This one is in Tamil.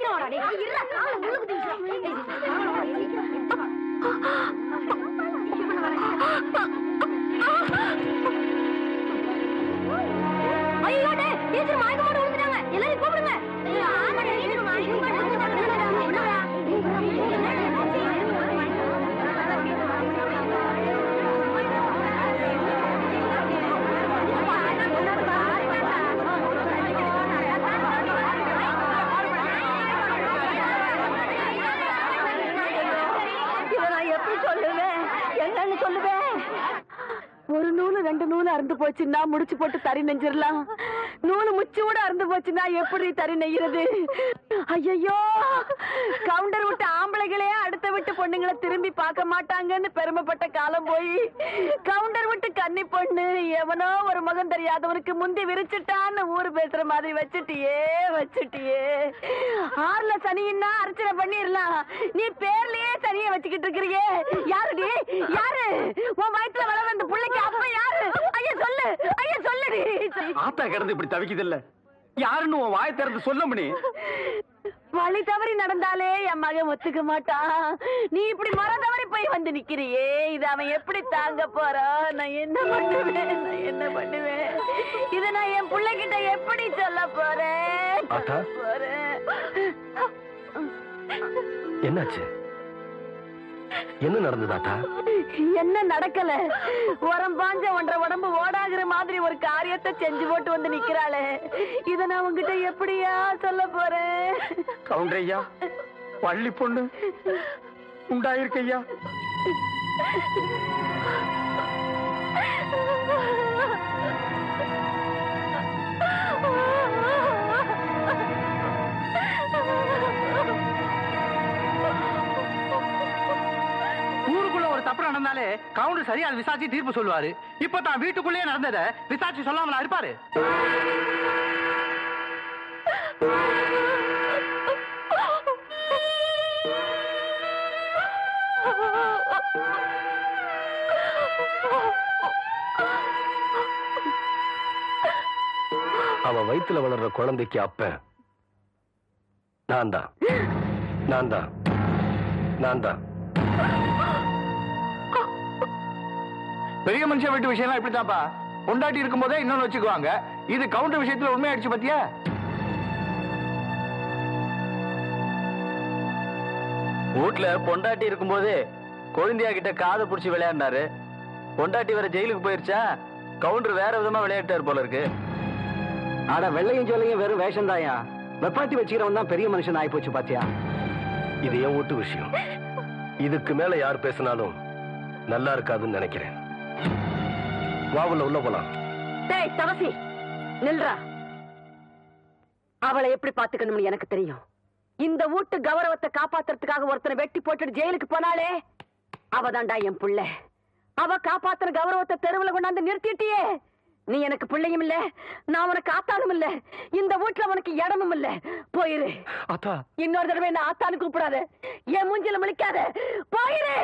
சீக்கிரம் வாடா டேய். இருடா, கால முள்ளுக்கு திணிச்சு. ஐயோ டேய், டீச்சர் மயக்கமோட விழுந்துட்டாங்க. எல்லாரும் கூப்பிடுங்க. ஆமா டேய், டீச்சர் மயக்கமோட விழுந்துட்டாங்க. என்னடா? ஒரு நூலு 2 நூலு அறுந்து போச்சுன்னா முடிச்சு போட்டு தறி நெஞ்சிடலாம். நூலு முச்சோட அறுந்து போச்சுன்னா எப்படி தறி நெய்யறது? ஐயோ, கவுண்டர் விட்டு ஆம்பளைகளே அடுத்த விட்டு பொண்ணுங்களை திரும்பி பார்க்க மாட்டாங்கன்னு பெருமைப்பட்ட காலம் போய் கவுண்டர் விட்டு கன்னி பொண்ணு எவனோ ஒரு மகன் தெரியாதவனுக்கு முந்தி விரிச்சுட்டான்னு ஊரு பேசுற மாதிரி வச்சுட்டியே. ஆறுல சனின்னா அர்ச்சனை பண்ணிடலாம். நீ பேர்லயே சனியை வச்சுக்கிட்டு இருக்கிறியே. யாருடி? யாரு உன் வயிற்றுல வள வந்த பிள்ளைக்கு அப்ப யாரு? ஐயா சொல்லு, ஐயா சொல்லுடி. ஆத்தா கிடந்து இப்படி தவிக்குதில்ல, யாருன்னு உன் வாயை திறந்து சொல்ல முடியும்? வழி தவறி நடந்தாலே என் மகன் ஒத்துக்க மாட்டான். நீ இப்படி மர தவறி போய் வந்து நிக்கிறியே, இது அவன் எப்படி தாங்க போறான்? நான் என்ன பண்ணுவேன்? இத நான் என் பிள்ளைகிட்ட எப்படி சொல்ல போறேன்? என்னாச்சு? என்ன நடந்ததாட்டா? என்ன நடக்கல? உரம் பாஞ்ச ஒன்றரை உடம்பு ஓடாகிற மாதிரி ஒரு காரியத்தை செஞ்சு போட்டு வந்து நிக்கிறாளே, இத நான் உங்ககிட்ட எப்படியா சொல்ல போறேன்? கவுண்டரையா, பள்ளி பொண்ணு உண்டாயிருக்கையா. தப்பு நடந்தாலே கவுண்டர் சரியா விசாரிச்சு தீர்ப்பு சொல்லுவாரு. இப்ப தான் வீட்டுக்குள்ளேயே நடந்தத விசாரிச்சு சொல்லாமலா இருப்பாரு? அவ வயித்துல வளர்ற குழந்தைக்கு அப்ப நான் தான் பெரிய மனுஷன் வீட்டு விஷயம் இப்படித்தாப்பா. பொண்டாட்டி இருக்கும் போதே இன்னொன்னு வச்சுக்குவாங்க. இது கவுண்டர் விஷயத்துல உண்மையாயிடுச்சு பத்தியா? வீட்டுல பொண்டாட்டி இருக்கும் போது கொழுந்தியா கிட்ட காதை புடிச்சு விளையாடினாரு. பொண்டாட்டி வேற ஜெயிலுக்கு போயிருச்சா, கவுண்டர் வேற விதமா விளையாட்டாரு போல இருக்கு. ஆனா வெள்ளையும் சொல்லையும் வெறும் வேஷம் தாயா. வெப்பாட்டி வச்சுக்கிறவன் தான் பெரிய மனுஷன் ஆயி போச்சு பாத்தியா? இது என் வீட்டு விஷயம். இதுக்கு மேல யார் பேசினாலும் நல்லா இருக்காதுன்னு நினைக்கிறேன். வாவுல உள்ள போலாம். டேய் தவசி, நில்றா. அவளை எப்படி பாத்துக்கணும்னு எனக்கு தெரியும். இந்த வீட்டு கௌரவத்தை காப்பாத்துறதுக்காக ஒருத்தனை வெட்டி போட்டுட்டு ஜெயிலுக்கு போனாலே அவதான்டா என் புள்ள. அவ காப்பாத்துற கௌரவத்தை தெருவுல கொண்டாந்து நிறுத்திட்டியே. நீ எனக்கு பிள்ளையும் இல்ல, நான் உனக்கு ஆத்தானும் இல்ல, இந்த வீட்டுல உனக்கு இடமும் இல்ல. போயிரு. இன்னொரு தடவை என்ன ஆத்தானு கூப்பிடாத, என் மூஞ்சில முழிக்காத. போயிரு.